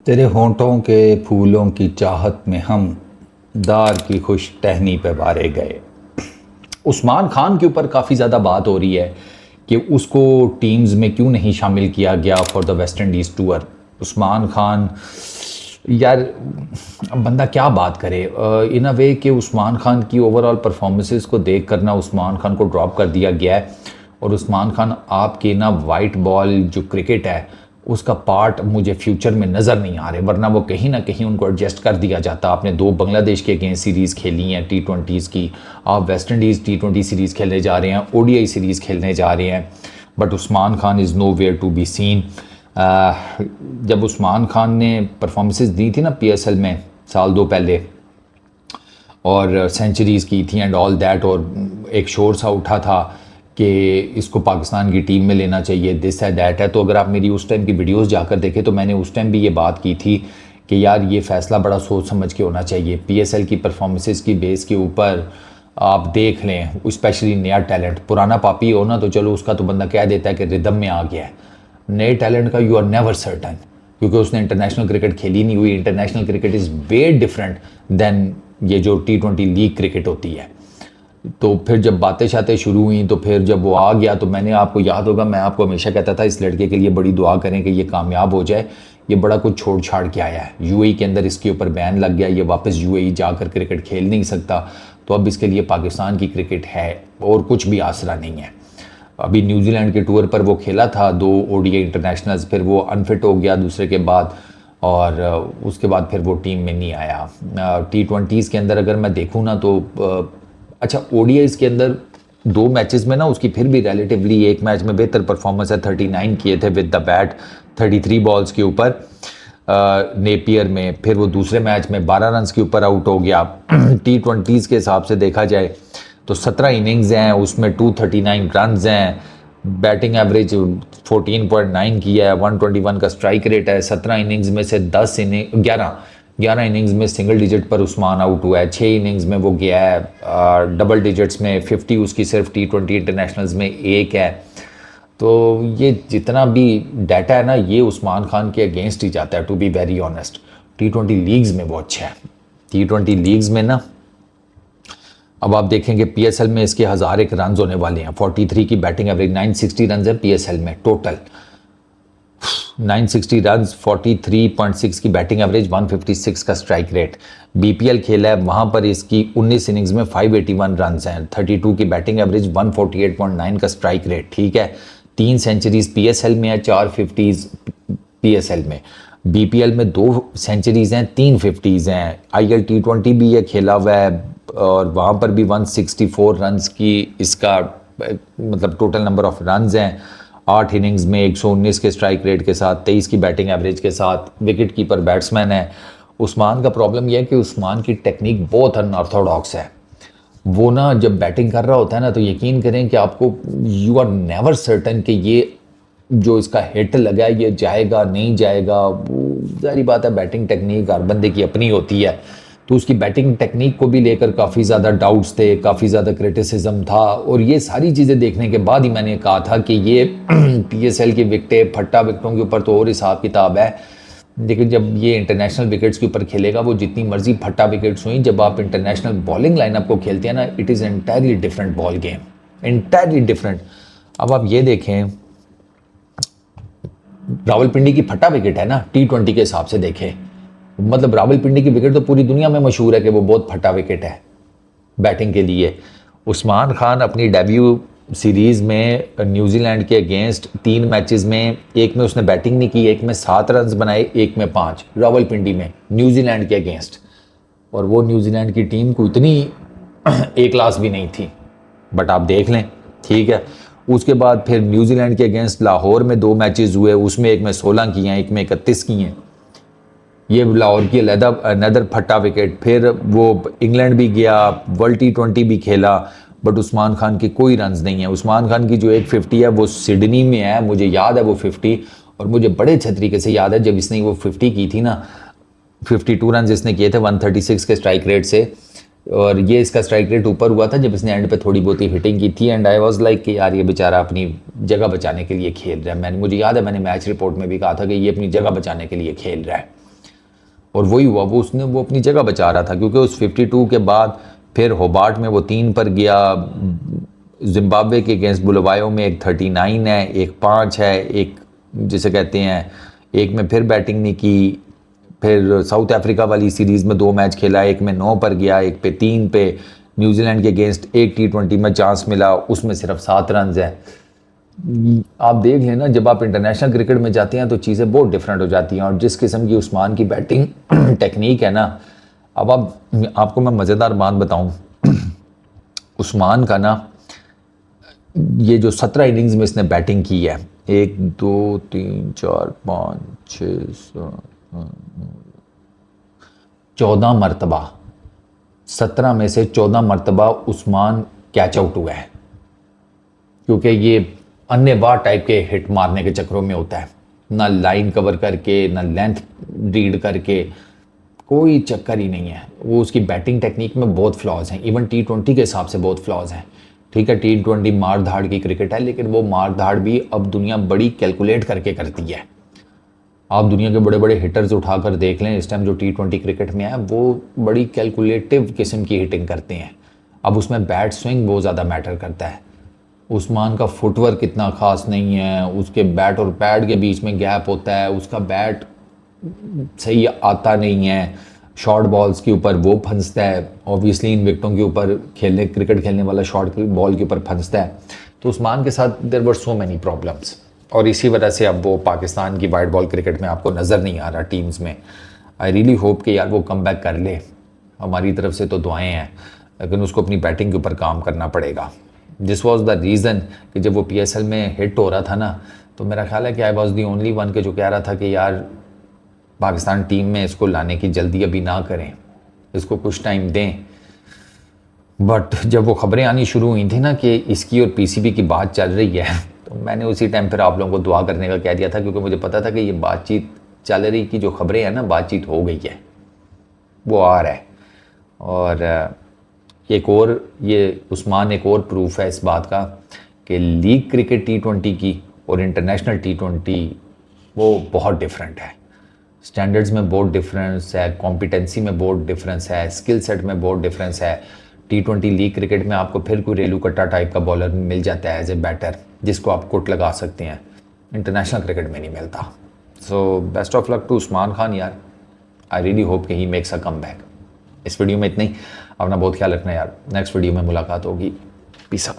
तेरे होंठों के फूलों की चाहत में हम दार की खुश टहनी पे बारे गए। उस्मान खान के ऊपर काफ़ी ज़्यादा बात हो रही है कि उसको टीम्स में क्यों नहीं शामिल किया गया for the West Indies tour. Usman Khan यार, अब बंदा क्या बात करे इन अ वे कि उस्मान खान की ओवरऑल परफॉर्मेंसेस को देख कर ना उस्मान खान को ड्रॉप कर दिया गया है। और उस्मान खान आपके ना वाइट बॉल जो क्रिकेट है उसका पार्ट मुझे फ्यूचर में नज़र नहीं आ रहे, वरना वो कहीं ना कहीं उनको एडजस्ट कर दिया जाता। आपने दो बांग्लादेश के अगेंस्ट सीरीज़ खेली हैं T20s की, आप वेस्ट इंडीज़ T20 सीरीज़ खेलने जा रहे हैं, ODI सीरीज़ खेलने जा रहे हैं, but Usman Khan is nowhere to be seen. जब उस्मान खान ने परफॉर्मेंसेस दी थी ना PSL में साल दो पहले और सेंचुरीज़ की थी एंड ऑल दैट, और एक शोर सा उठा था कि इसको पाकिस्तान की टीम में लेना चाहिए, दिस है दैट है। तो अगर आप मेरी उस टाइम की वीडियोस जाकर देखें तो मैंने उस टाइम भी ये बात की थी कि यार ये फ़ैसला बड़ा सोच समझ के होना चाहिए। PSL की परफॉर्मेंसेस की बेस के ऊपर आप देख लें, स्पेशली नया टैलेंट, पुराना पापी हो ना तो चलो उसका तो बंदा कह देता है कि रिदम में आ गया है। नए टैलेंट का यू आर नेवर सर्टन, क्योंकि उसने इंटरनेशनल क्रिकेट खेली नहीं हुई। International cricket is way different than ये जो T20 लीग क्रिकेट होती है। तो फिर जब बातें शातें शुरू हुई तो फिर जब वो आ गया तो मैंने, आपको याद होगा मैं आपको हमेशा कहता था इस लड़के के लिए बड़ी दुआ करें कि ये कामयाब हो जाए। ये बड़ा कुछ छोड़ छाड़ के आया है, UAE के अंदर इसके ऊपर बैन लग गया, ये वापस UAE जाकर क्रिकेट खेल नहीं सकता। तो अब इसके लिए पाकिस्तान की क्रिकेट है और कुछ भी आसरा नहीं है। अभी न्यूजीलैंड के टूर पर वो खेला था 2 ODI इंटरनेशनल्स, फिर वो अनफिट हो गया दूसरे के बाद, और उसके बाद फिर वो टीम में नहीं आया। T20s के अंदर अगर मैं देखूँ ना तो अच्छा, ODIs के अंदर 2 मैचेस में ना उसकी फिर भी रिलेटिवली एक मैच में बेहतर परफॉर्मेंस है, 39 किए थे विद द बैट 33 बॉल्स के ऊपर नेपियर में। फिर वो दूसरे मैच में 12 रन के ऊपर आउट हो गया। T20s के हिसाब से देखा जाए तो 17 इनिंग्स हैं, उसमें 239 रन हैं, बैटिंग एवरेज 14.9 किया है, 121 का स्ट्राइक रेट है। 17 इनिंग्स में से 11 इनिंग्स में सिंगल डिजिट पर उस्मान आउट हुआ है, 6 इनिंग्स में वो गया है डबल डिजिट्स में, 50 उसकी सिर्फ T20 इंटरनेशनल्स में एक है। तो ये जितना भी डाटा है ना ये उस्मान खान के अगेंस्ट ही जाता है, to be very honest. T20 leagues में वो अच्छा है। T20 लीग्स में ना अब आप देखेंगे PSL में इसके 1001 रन होने वाले हैं, 43 की बैटिंग एवरेज, 960 रन है PSL में टोटल, 960 रन, 43.6 की बैटिंग एवरेज, 156 का स्ट्राइक रेट। BPL खेला है, वहाँ पर इसकी 19 इनिंग्स में 581 रन हैं, 32 की बैटिंग एवरेज, 148.9 का स्ट्राइक रेट। ठीक है, 3 सेंचुरीज PSL में है, 4 50s PSL में। BPL में 2 सेंचुरीज हैं, 3 50s हैं। IL T20 भी ये खेला हुआ है और वहाँ पर भी 164 रन की इसका मतलब टोटल नंबर ऑफ रन हैं। 8 इनिंग्स में 119 के स्ट्राइक रेट के साथ, 23 की बैटिंग एवरेज के साथ, विकेट कीपर बैट्समैन है। उस्मान का प्रॉब्लम यह है कि उस्मान की टेक्निक बहुत अनऑर्थोडॉक्स है। वो ना जब बैटिंग कर रहा होता है ना तो यकीन करें कि आपको, यू आर नेवर सर्टन कि ये जो इसका हिट लगा है ये जाएगा नहीं जाएगा। जारी बात है, बैटिंग टेक्निक हर बंदे की अपनी होती है। तो उसकी बैटिंग टेक्निक को भी लेकर काफ़ी ज़्यादा डाउट्स थे, काफ़ी ज़्यादा क्रिटिसिज्म था, और ये सारी चीज़ें देखने के बाद ही मैंने कहा था कि ये PSL की विकटें, फट्टा विकटों के ऊपर तो और हिसाब किताब है, लेकिन जब ये इंटरनेशनल विकेट्स के ऊपर खेलेगा, वो जितनी मर्जी फट्टा विकेट्स हुई, जब आप इंटरनेशनल बॉलिंग लाइनअप को खेलते हैं ना, it is entirely different ball game, entirely different. अब आप ये देखें, रावलपिंडी की फट्टा विकेट है ना T20 के हिसाब से देखें, मतलब रावलपिंडी की विकेट तो पूरी दुनिया में मशहूर है कि वो बहुत फटा विकेट है बैटिंग के लिए। उस्मान खान अपनी डेब्यू सीरीज़ में न्यूजीलैंड के अगेंस्ट 3 मैचेस में, एक में उसने बैटिंग नहीं की, एक में 7 रन बनाए, एक में 5, रावलपिंडी में न्यूजीलैंड के अगेंस्ट। और वो न्यूजीलैंड की टीम को इतनी एक क्लास भी नहीं थी, बट आप देख लें, ठीक है। उसके बाद फिर न्यूजीलैंड के अगेंस्ट लाहौर में 2 मैचेस हुए, उसमें एक में 16 किए हैं, एक में 31 किए हैं। ये लाहौर की अनदर फट्टा विकेट। फिर वो इंग्लैंड भी गया, वर्ल्ड T20 भी खेला, बट उस्मान खान की कोई रन्स नहीं है। उस्मान खान की जो एक 50 है वो सिडनी में है, मुझे याद है वो 50, और मुझे बड़े अच्छे तरीके से याद है जब इसने वो 50 की थी ना, 52 रन इसने किए थे 136 के स्ट्राइक रेट से, और ये इसका स्ट्राइक रेट ऊपर हुआ था जब इसने एंड पे थोड़ी बहुत ही हिटिंग की थी। एंड आई वाज लाइक कि यार ये बेचारा अपनी जगह बचाने के लिए खेल रहा है। मुझे याद है मैंने मैच रिपोर्ट में भी कहा था कि ये अपनी जगह बचाने के लिए खेल रहा है। और वही हुआ, वो अपनी जगह बचा रहा था, क्योंकि उस 52 के बाद फिर होबार्ट में वो 3 पर गया, जिम्बाब्वे के अगेंस्ट बुलवायो में एक 39 है, एक 5 है, एक जिसे कहते हैं एक में फिर बैटिंग नहीं की, फिर साउथ अफ्रीका वाली सीरीज़ में 2 मैच खेला, एक में 9 पर गया, एक पे 3 पे, न्यूजीलैंड के अगेंस्ट एक T20 में चांस मिला, उसमें सिर्फ 7 रन है। आप देख लेना, जब आप इंटरनेशनल क्रिकेट में जाते हैं तो चीज़ें बहुत डिफरेंट हो जाती हैं। और जिस किस्म की उस्मान की बैटिंग टेक्निक है ना, अब आपको मैं मज़ेदार बात बताऊं, उस्मान का ना ये जो 17 इनिंग्स में इसने बैटिंग की है, 1 2 3 4 5 6 7 14 मरतबा, 17 में से 14 मरतबा उस्मान कैच आउट हुआ है, क्योंकि ये अन्यवाह टाइप के हिट मारने के चक्रों में होता है, ना लाइन कवर करके, ना लेंथ रीड करके, कोई चक्कर ही नहीं है। वो उसकी बैटिंग टेक्निक में बहुत फ्लॉज हैं, इवन T20 के हिसाब से बहुत फ्लॉज हैं। ठीक है, T20 मार धाड़ की क्रिकेट है, लेकिन वो मार धाड़ भी अब दुनिया बड़ी कैलकुलेट करके करती है। आप दुनिया के बड़े बड़े हिटर्स उठाकर देख लें, इस टाइम जो T20 क्रिकेट में है वो बड़ी कैलकुलेटिव किस्म की हिटिंग करते हैं। अब उसमें बैट स्विंग बहुत ज़्यादा मैटर करता है। उस्मान का फुटवर्क इतना ख़ास नहीं है, उसके बैट और पैड के बीच में गैप होता है, उसका बैट सही आता नहीं है, शॉर्ट बॉल्स के ऊपर वो फंसता है, ऑब्वियसली इन विकेटों के ऊपर क्रिकेट खेलने वाला शॉर्ट बॉल के ऊपर फंसता है। तो उस्मान के साथ there were so many problems, और इसी वजह से अब वो पाकिस्तान की वाइट बॉल क्रिकेट में आपको नज़र नहीं आ रहा टीम्स में। आई रियली होप कि यार वो कम बैक कर ले, हमारी तरफ से तो दुआएं हैं, लेकिन उसको अपनी बैटिंग के ऊपर काम करना पड़ेगा। दिस वॉज द रीज़न कि जब वो PSL में हिट हो रहा था ना, तो मेरा ख्याल है कि I was the only one के जो कह रहा था कि यार पाकिस्तान टीम में इसको लाने की जल्दी अभी ना करें, इसको कुछ टाइम दें। बट जब वो खबरें आनी शुरू हुई थी ना कि इसकी और PCB की बात चल रही है, तो मैंने उसी टाइम फिर आप लोगों को दुआ करने का कह दिया था, क्योंकि मुझे पता था कि ये बातचीत चल रही की जो खबरें हैं ना, बातचीत हो गई है, वो आ रहा है। और ये उस्मान एक और प्रूफ है इस बात का कि लीग क्रिकेट T20 की और इंटरनेशनल T20 वो बहुत डिफरेंट है। स्टैंडर्ड्स में बहुत डिफरेंस है, कॉम्पिटेंसी में बहुत डिफरेंस है, स्किल सेट में बहुत डिफरेंस है। T20 लीग क्रिकेट में आपको फिर कोई रेलू कट्टा टाइप का बॉलर मिल जाता है एज ए बैटर, जिसको आप कुट लगा सकते हैं, इंटरनेशनल क्रिकेट में नहीं मिलता। So best of luck to Usman Khan यार, आई रियली होप कि he makes a comeback. इस वीडियो में इतना ही, अपना बहुत ख्याल रखना यार, नेक्स्ट वीडियो में मुलाकात होगी, पीस आउट।